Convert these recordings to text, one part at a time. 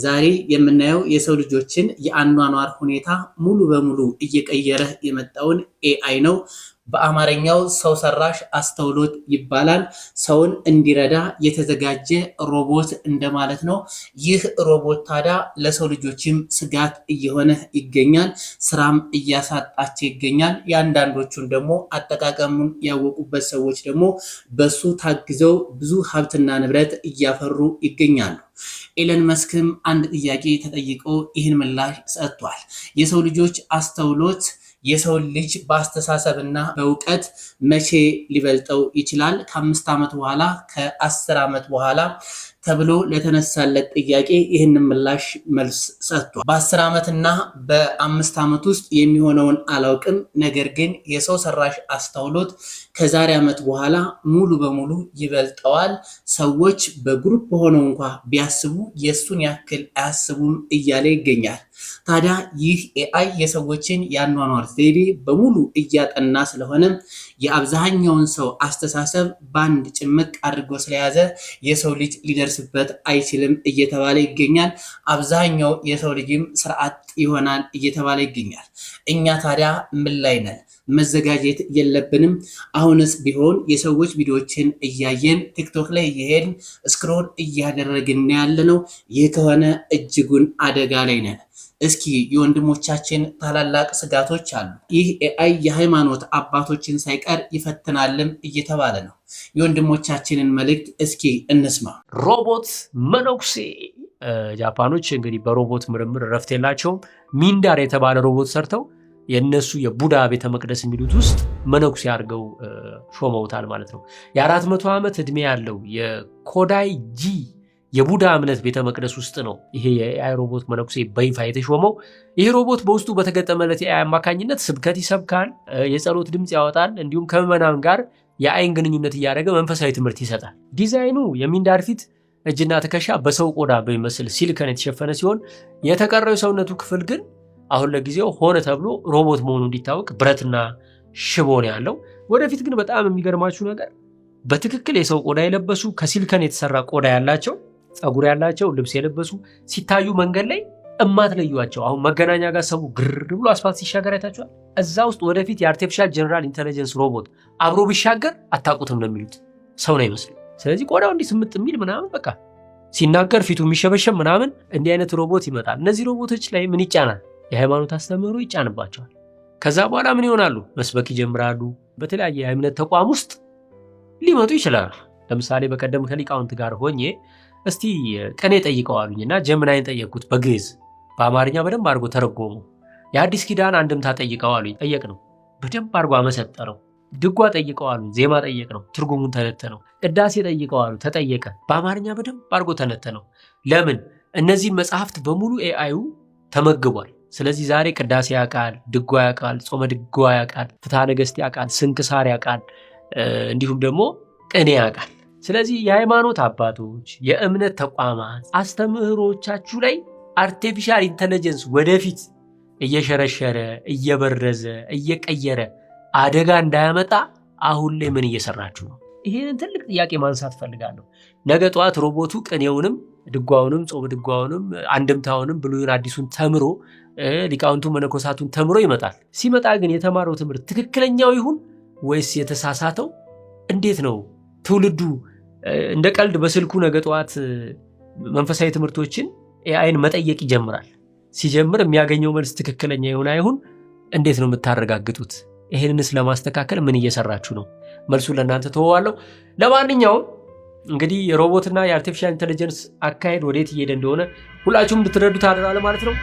ዛሬ የምናየው የሰው ልጆችን የአኗኗር ሁኔታ ሙሉ በሙሉ እየቀየረ የመጣውን ኤአይ ነው። በአማርኛው ሰው ሰራሽ አስተውሎት ይባላል። ሰውን እንዲረዳ የተዘጋጀ ሮቦት እንደማለት ነው። ይህ ሮቦት ታዲያ ለሰው ልጆችም ስጋት እየሆነ ይገኛል። ስራም እያሳጣቸው ይገኛል። የአንዳንዶቹን ደግሞ አጠቃቀሙን ያወቁበት ሰዎች ደግሞ በሱ ታግዘው ብዙ ሀብትና ንብረት እያፈሩ ይገኛሉ። ኤለን መስክም አንድ ጥያቄ ተጠይቆ ይህን ምላሽ ሰጥቷል። የሰው ልጆች አስተውሎት የሰው ልጅ በአስተሳሰብና በእውቀት መቼ ሊበልጠው ይችላል? ከ5 ዓመት በኋላ ከ10 ዓመት በኋላ ተብሎ ለተነሳለት ጥያቄ ይህንን ምላሽ መልስ ሰጥቷል። በ10 ዓመትና በ5 ዓመት ውስጥ የሚሆነውን አላውቅም፣ ነገር ግን የሰው ሰራሽ አስተውሎት ከዛሬ ዓመት በኋላ ሙሉ በሙሉ ይበልጠዋል። ሰዎች በግሩፕ ሆነው እንኳ ቢያስቡ የሱን ያክል አያስቡም እያለ ይገኛል። ታዲያ ይህ ኤአይ የሰዎችን የአኗኗር ዘይቤ በሙሉ እያጠና ስለሆነ የአብዛኛውን ሰው አስተሳሰብ በአንድ ጭምቅ አድርጎ ስለያዘ የሰው ልጅ ሊደርስበት አይችልም እየተባለ ይገኛል። አብዛኛው የሰው ልጅም ስርዓት ይሆናል እየተባለ ይገኛል። እኛ ታዲያ ምን ላይ ነን? መዘጋጀት የለብንም? አሁንስ ቢሆን የሰዎች ቪዲዮዎችን እያየን ቲክቶክ ላይ እየሄድን ስክሮል እያደረግን ያለነው? ይህ ከሆነ እጅጉን አደጋ ላይ ነን። እስኪ የወንድሞቻችን ታላላቅ ስጋቶች አሉ። ይህ ኤአይ የሃይማኖት አባቶችን ሳይቀር ይፈትናልም እየተባለ ነው። የወንድሞቻችንን መልእክት እስኪ እንስማ። ሮቦት መነኩሴ። ጃፓኖች እንግዲህ በሮቦት ምርምር ረፍት የላቸውም። ሚንዳር የተባለ ሮቦት ሰርተው የነሱ የቡዳ ቤተ መቅደስ የሚሉት ውስጥ መነኩሴ አድርገው ሾመውታል ማለት ነው። የ400 ዓመት ዕድሜ ያለው የኮዳይ ጂ የቡዳ እምነት ቤተ መቅደስ ውስጥ ነው ይሄ የኤአይ ሮቦት መነኩሴ በይፋ የተሾመው። ይህ ሮቦት በውስጡ በተገጠመለት የኤአይ አማካኝነት ስብከት ይሰብካል፣ የጸሎት ድምፅ ያወጣል፣ እንዲሁም ከምዕመናን ጋር የአይን ግንኙነት እያደረገ መንፈሳዊ ትምህርት ይሰጣል። ዲዛይኑ የሚንዳር ፊት፣ እጅና ትከሻ በሰው ቆዳ በሚመስል ሲሊከን የተሸፈነ ሲሆን የተቀረው የሰውነቱ ክፍል ግን አሁን ለጊዜው ሆነ ተብሎ ሮቦት መሆኑ እንዲታወቅ ብረትና ሽቦ ነው ያለው። ወደፊት ግን በጣም የሚገርማችሁ ነገር በትክክል የሰው ቆዳ የለበሱ ከሲሊከን የተሰራ ቆዳ ያላቸው ጸጉር ያላቸው ልብስ የለበሱ ሲታዩ መንገድ ላይ እማትለዩዋቸው። አሁን መገናኛ ጋር ሰው ግር ብሎ አስፋልት ሲሻገር አይታችኋል። እዛ ውስጥ ወደፊት የአርቲፊሻል ጀነራል ኢንተለጀንስ ሮቦት አብሮ ቢሻገር አታውቁትም ነው የሚሉት። ሰው ነው ይመስል። ስለዚህ ቆዳው እንዲህ ስምጥ የሚል ምናምን በቃ ሲናገር ፊቱ የሚሸበሸብ ምናምን እንዲህ አይነት ሮቦት ይመጣል። እነዚህ ሮቦቶች ላይ ምን ይጫናል? የሃይማኖት አስተምህሮ ይጫንባቸዋል። ከዛ በኋላ ምን ይሆናሉ? መስበክ ይጀምራሉ። በተለያየ የእምነት ተቋም ውስጥ ሊመጡ ይችላሉ። ለምሳሌ በቀደም ከሊቃውንት ጋር ሆኜ እስቲ ቅኔ ጠይቀው አሉኝና ጀምናይን ጠየቅኩት በግዕዝ። በአማርኛ በደንብ አድርጎ ተረጎሙ። የአዲስ ኪዳን አንድምታ ጠይቀው አሉኝ፣ ጠየቅ ነው። በደንብ አድርጎ አመሰጠረው። ድጓ ጠይቀው አሉ፣ ዜማ ጠየቅ ነው፣ ትርጉሙን ተነተነው። ቅዳሴ ጠይቀው አሉ፣ ተጠየቀ። በአማርኛ በደንብ አድርጎ ተነተነው። ለምን? እነዚህ መጽሐፍት በሙሉ ኤአዩ ተመግቧል። ስለዚህ ዛሬ ቅዳሴ ያውቃል፣ ድጓ ያውቃል፣ ጾመ ድጓ ያውቃል፣ ፍትሐ ነገሥት ያውቃል፣ ስንክሳር ያውቃል፣ እንዲሁም ደግሞ ቅኔ ያውቃል። ስለዚህ የሃይማኖት አባቶች፣ የእምነት ተቋማት አስተምህሮቻችሁ ላይ አርቲፊሻል ኢንተለጀንስ ወደፊት እየሸረሸረ እየበረዘ እየቀየረ አደጋ እንዳያመጣ አሁን ላይ ምን እየሰራችሁ ነው? ይሄንን ትልቅ ጥያቄ ማንሳት ፈልጋለሁ። ነገ ጠዋት ሮቦቱ ቅኔውንም ድጓውንም ጾመ ድጓውንም አንድምታውንም ብሉይን አዲሱን ተምሮ ሊቃውንቱ መነኮሳቱን ተምሮ ይመጣል። ሲመጣ ግን የተማረው ትምህርት ትክክለኛው ይሁን ወይስ የተሳሳተው? እንዴት ነው ትውልዱ እንደ ቀልድ በስልኩ ነገ ጠዋት መንፈሳዊ ትምህርቶችን ኤአይን መጠየቅ ይጀምራል። ሲጀምር የሚያገኘው መልስ ትክክለኛ ይሁን አይሁን እንዴት ነው የምታረጋግጡት? ይሄንንስ ለማስተካከል ምን እየሰራችሁ ነው? መልሱን ለእናንተ ተወዋለሁ። ለማንኛውም እንግዲህ የሮቦትና የአርቲፊሻል ኢንተለጀንስ አካሄድ ወዴት እየሄደ እንደሆነ ሁላችሁም እንድትረዱት አደራለሁ ማለት ነው።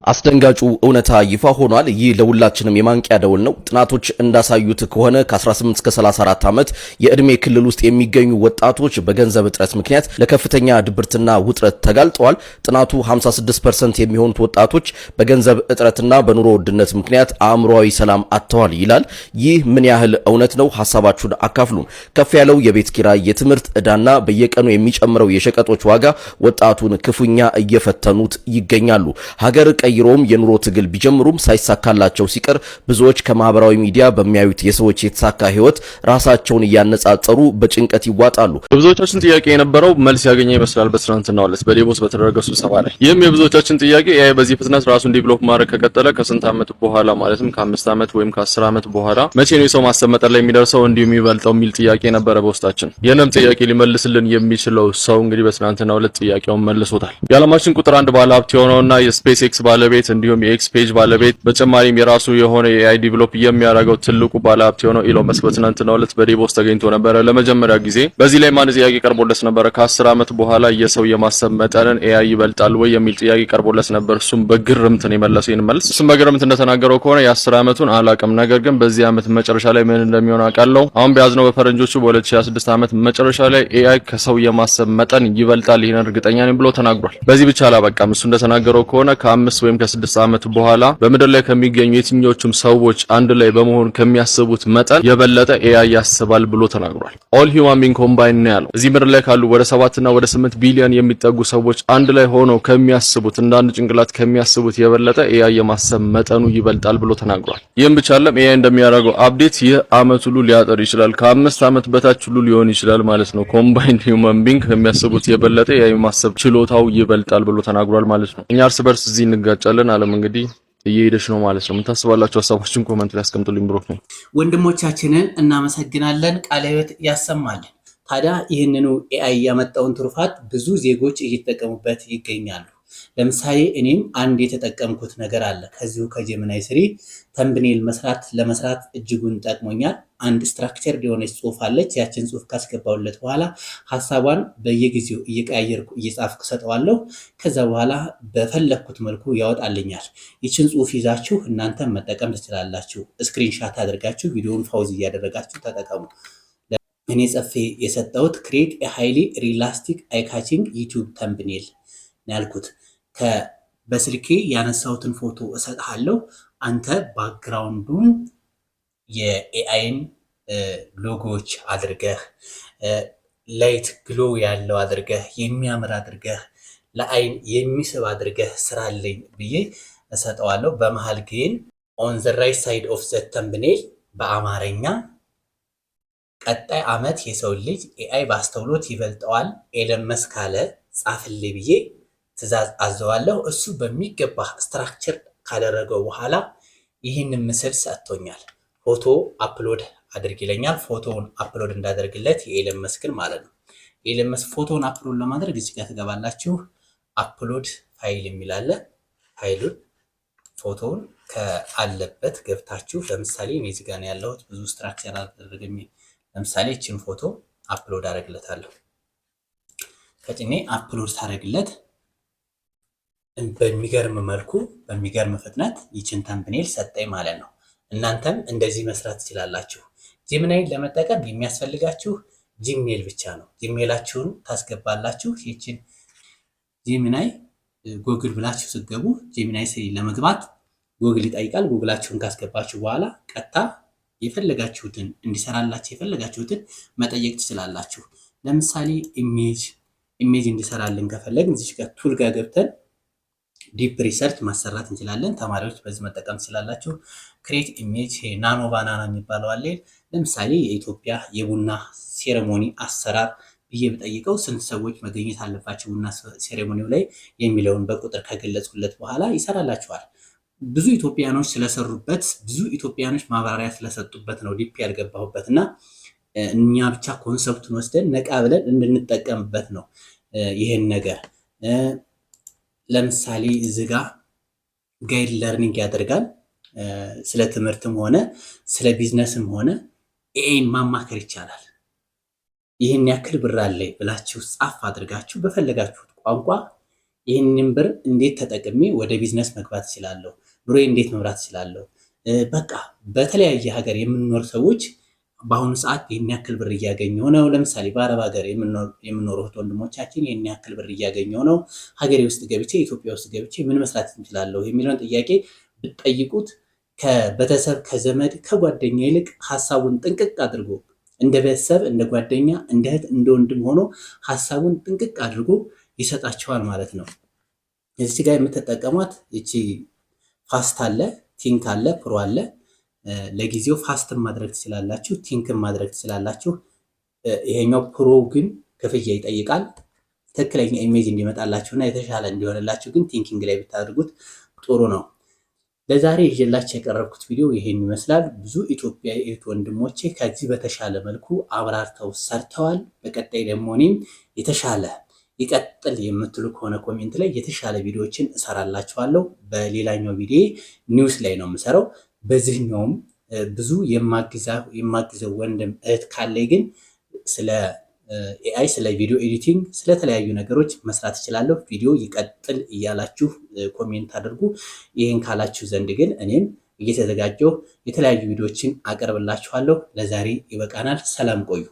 አስደንጋጩ እውነታ ይፋ ሆኗል። ይህ ለሁላችንም የማንቂያ ደውል ነው። ጥናቶች እንዳሳዩት ከሆነ ከ18 እስከ 34 ዓመት የዕድሜ ክልል ውስጥ የሚገኙ ወጣቶች በገንዘብ እጥረት ምክንያት ለከፍተኛ ድብርትና ውጥረት ተጋልጠዋል። ጥናቱ 56% የሚሆኑት ወጣቶች በገንዘብ እጥረትና በኑሮ ውድነት ምክንያት አእምሮአዊ ሰላም አጥተዋል ይላል። ይህ ምን ያህል እውነት ነው? ሐሳባችሁን አካፍሉን። ከፍ ያለው የቤት ኪራይ፣ የትምህርት ዕዳና በየቀኑ የሚጨምረው የሸቀጦች ዋጋ ወጣቱን ክፉኛ እየፈተኑት ይገኛሉ። ሀገር ቀይሮም የኑሮ ትግል ቢጀምሩም ሳይሳካላቸው ሲቀር ብዙዎች ከማህበራዊ ሚዲያ በሚያዩት የሰዎች የተሳካ ህይወት ራሳቸውን እያነጻጸሩ በጭንቀት ይዋጣሉ። የብዙዎቻችን ጥያቄ የነበረው መልስ ያገኘ ይመስላል በትናንትናው ዕለት በዴቮስ በተደረገው ስብሰባ ላይ። ይህም የብዙዎቻችን ጥያቄ ኤአይ በዚህ ፍጥነት ራሱን ዲቨሎፕ ማድረግ ከቀጠለ ከስንት ዓመት በኋላ ማለትም ከ5 ዓመት ወይም ከ10 ዓመት በኋላ መቼ ነው የሰው ማሰብ መጠን ላይ የሚደርሰው እንዲሁ የሚበልጠው የሚል ጥያቄ ነበረ በውስጣችን። ይህንም ጥያቄ ሊመልስልን የሚችለው ሰው እንግዲህ በትናንትናው ዕለት ጥያቄውን መልሶታል። የዓለማችን ቁጥር 1 ባለሀብት የሆነውና የስፔስ ኤክስ ባለቤት እንዲሁም የኤክስ ፔጅ ባለቤት በተጨማሪም የራሱ የሆነ የኤአይ ዲቨሎፕ የሚያደርገው ትልቁ ባለሀብት የሆነው ኢሎን መስክ በትናንትናው ዕለት በዴቮስ ተገኝቶ ነበረ ለመጀመሪያ ጊዜ። በዚህ ላይ ማን ጥያቄ ቀርቦለት ነበረ? ከ10 ዓመት በኋላ የሰው የማሰብ መጠንን ኤአይ ይበልጣል ወይ የሚል ጥያቄ ቀርቦለት ነበር። እሱም በግርምት ነው የመለሰው ይህን መልስ። እሱም በግርምት እንደተናገረው ከሆነ የ10 ዓመቱን አላቅም፣ ነገር ግን በዚህ ዓመት መጨረሻ ላይ ምን እንደሚሆን አውቃለሁ። አሁን በያዝነው በፈረንጆቹ በ2026 ዓመት መጨረሻ ላይ ኤአይ ከሰው የማሰብ መጠን ይበልጣል፣ ይህን እርግጠኛ ነኝ ብሎ ተናግሯል። በዚህ ብቻ አላበቃም። እሱ እንደተናገረው ከሆነ ከ5 ወይም ከ6 ዓመት በኋላ በምድር ላይ ከሚገኙ የትኞቹም ሰዎች አንድ ላይ በመሆን ከሚያስቡት መጠን የበለጠ ኤአይ ያስባል ብሎ ተናግሯል። ኦል ሂውማን ቢንግ ኮምባይን ነው ያለው። እዚህ ምድር ላይ ካሉ ወደ 7 እና ወደ 8 ቢሊዮን የሚጠጉ ሰዎች አንድ ላይ ሆነው ከሚያስቡት እንደ አንድ ጭንቅላት ከሚያስቡት የበለጠ ኤአይ የማሰብ መጠኑ ይበልጣል ብሎ ተናግሯል። ይህም ብቻ አይደለም፣ ኤአይ እንደሚያደርገው አፕዴት ይህ ዓመት ሁሉ ሊያጠር ይችላል፣ ከ5 ዓመት በታች ሁሉ ሊሆን ይችላል ማለት ነው። ኮምባይንድ ሂውማን ቢንግ ከሚያስቡት የበለጠ ኤአይ ማሰብ ችሎታው ይበልጣል ብሎ ተናግሯል ማለት ነው። እኛ እርስ በርስ እዚህ እንጋጫለን፣ ዓለም እንግዲህ እየሄደች ነው ማለት ነው። ምን ታስባላችሁ? ሀሳባችሁን ኮሜንት ላይ አስቀምጡልኝ። ብሩክ ነኝ። ወንድሞቻችንን እናመሰግናለን። ቃለ ሕይወት ያሰማልን። ታዲያ ይህንኑ ኤአይ ያመጣውን ትሩፋት ብዙ ዜጎች እየተጠቀሙበት ይገኛሉ። ለምሳሌ እኔም አንድ የተጠቀምኩት ነገር አለ። ከዚሁ ከጀሚናይ 3 ተምብኔል ለመስራት እጅጉን ጠቅሞኛል። አንድ ስትራክቸር የሆነች ጽሁፍ አለች። ያችን ጽሁፍ ካስገባውለት በኋላ ሀሳቧን በየጊዜው እየቀያየርኩ እየጻፍኩ ሰጠዋለሁ። ከዛ በኋላ በፈለግኩት መልኩ ያወጣልኛል። ይችን ጽሁፍ ይዛችሁ እናንተም መጠቀም ትችላላችሁ። ስክሪንሻት አድርጋችሁ ቪዲዮውን ፓውዝ እያደረጋችሁ ተጠቀሙ። እኔ ጽፌ የሰጠሁት ክሬት ሃይሊ ሪላስቲክ አይካቺንግ ዩቲዩብ ተምብኔል ያልኩት በስልኬ ያነሳሁትን ፎቶ እሰጥሃለሁ። አንተ ባክግራውንዱን የኤአይን ሎጎዎች አድርገህ ላይት ግሎ ያለው አድርገህ የሚያምር አድርገህ ለአይን የሚስብ አድርገህ ስራልኝ ብዬ እሰጠዋለሁ። በመሃል ግን ኦን ዘ ራይት ሳይድ ኦፍ ዘ ተምብኔል በአማርኛ ቀጣይ ዓመት የሰው ልጅ ኤአይ በአስተውሎት ይበልጠዋል ኤለን መስክ አለ ጻፍልኝ ብዬ ትእዛዝ አዘዋለሁ። እሱ በሚገባ ስትራክቸር ካደረገው በኋላ ይህንን ምስል ሰጥቶኛል። ፎቶ አፕሎድ አድርግ ይለኛል። ፎቶውን አፕሎድ እንዳደርግለት የኤለን መስክን ማለት ነው። የኤለን መስክ ፎቶውን አፕሎድ ለማድረግ እዚህ ጋር ትገባላችሁ። አፕሎድ ፋይል የሚላለ ፋይሉን ፎቶውን ከአለበት ገብታችሁ ለምሳሌ እኔ እዚህ ጋር ነው ያለሁት። ብዙ ስትራክቸር አደረገኝ። ለምሳሌ እችን ፎቶ አፕሎድ አደርግለታለሁ። ከጭኔ አፕሎድ ታደርግለት በሚገርም መልኩ በሚገርም ፍጥነት ይችን ተምብኔል ሰጠኝ ማለት ነው። እናንተም እንደዚህ መስራት ትችላላችሁ። ጀሚናይን ለመጠቀም የሚያስፈልጋችሁ ጂሜል ብቻ ነው። ጂሜላችሁን ታስገባላችሁ። ይችን ጀሚናይ ጎግል ብላችሁ ስትገቡ ጀሚናይ ለመግባት ጎግል ይጠይቃል። ጎግላችሁን ካስገባችሁ በኋላ ቀጥታ የፈለጋችሁትን እንዲሰራላችሁ የፈለጋችሁትን መጠየቅ ትችላላችሁ። ለምሳሌ ኢሜጅ እንዲሰራልን ከፈለግን እዚህ ጋር ቱል ጋር ገብተን ዲፕ ሪሰርች ማሰራት እንችላለን። ተማሪዎች በዚህ መጠቀም ትችላላችሁ። ክሬት ኢሜጅ ናኖ ባናና የሚባለው አለ። ለምሳሌ የኢትዮጵያ የቡና ሴሬሞኒ አሰራር ብዬ ብጠይቀው ስንት ሰዎች መገኘት አለባቸው ቡና ሴሬሞኒው ላይ የሚለውን በቁጥር ከገለጽኩለት በኋላ ይሰራላችኋል። ብዙ ኢትዮጵያኖች ስለሰሩበት ብዙ ኢትዮጵያኖች ማብራሪያ ስለሰጡበት ነው ዲፕ ያልገባሁበት እና እኛ ብቻ ኮንሰፕቱን ወስደን ነቃ ብለን እንድንጠቀምበት ነው ይሄን ነገር። ለምሳሌ እዚህ ጋር ጋይድ ለርኒንግ ያደርጋል። ስለ ትምህርትም ሆነ ስለ ቢዝነስም ሆነ ኤአይን ማማከር ይቻላል። ይህን ያክል ብር አለኝ ብላችሁ ጻፍ አድርጋችሁ በፈለጋችሁት ቋንቋ ይህንን ብር እንዴት ተጠቅሜ ወደ ቢዝነስ መግባት እችላለሁ፣ ኑሮዬ እንዴት መምራት እችላለሁ። በቃ በተለያየ ሀገር የምንኖር ሰዎች በአሁኑ ሰዓት ይህን ያክል ብር እያገኘሁ ነው። ለምሳሌ በአረብ ሀገር የምኖሩ ወንድሞቻችን ይህን ያክል ብር እያገኘሁ ነው፣ ሀገሬ ውስጥ ገብቼ ኢትዮጵያ ውስጥ ገብቼ ምን መስራት እንችላለሁ የሚለውን ጥያቄ ብትጠይቁት ከቤተሰብ ከዘመድ ከጓደኛ ይልቅ ሀሳቡን ጥንቅቅ አድርጎ እንደ ቤተሰብ እንደ ጓደኛ እንደ እህት እንደ ወንድም ሆኖ ሀሳቡን ጥንቅቅ አድርጎ ይሰጣቸዋል ማለት ነው። እዚህ ጋር የምትጠቀሟት እቺ ፋስት አለ፣ ቲንክ አለ፣ ፕሮ አለ። ለጊዜው ፋስትን ማድረግ ትችላላችሁ፣ ቲንክን ማድረግ ትችላላችሁ። ይሄኛው ፕሮ ግን ክፍያ ይጠይቃል። ትክክለኛ ኢሜጅ እንዲመጣላችሁና የተሻለ እንዲሆንላችሁ ግን ቲንኪንግ ላይ ብታደርጉት ጥሩ ነው። ለዛሬ ይዤላችሁ የቀረብኩት ቪዲዮ ይሄን ይመስላል። ብዙ ኢትዮጵያዊ እህት ወንድሞቼ ከዚህ በተሻለ መልኩ አብራርተው ሰርተዋል። በቀጣይ ደግሞ እኔም የተሻለ ይቀጥል የምትሉ ከሆነ ኮሜንት ላይ የተሻለ ቪዲዮዎችን እሰራላችኋለሁ። በሌላኛው ቪዲዮ ኒውስ ላይ ነው የምሰራው። በዚህኛውም ብዙ የማግዘው ወንድም እህት ካለኝ ግን ስለ ኤአይ፣ ስለ ቪዲዮ ኤዲቲንግ፣ ስለተለያዩ ነገሮች መስራት እችላለሁ። ቪዲዮ ይቀጥል እያላችሁ ኮሜንት አድርጉ። ይህን ካላችሁ ዘንድ ግን እኔም እየተዘጋጀሁ የተለያዩ ቪዲዮዎችን አቀርብላችኋለሁ። ለዛሬ ይበቃናል። ሰላም ቆዩ።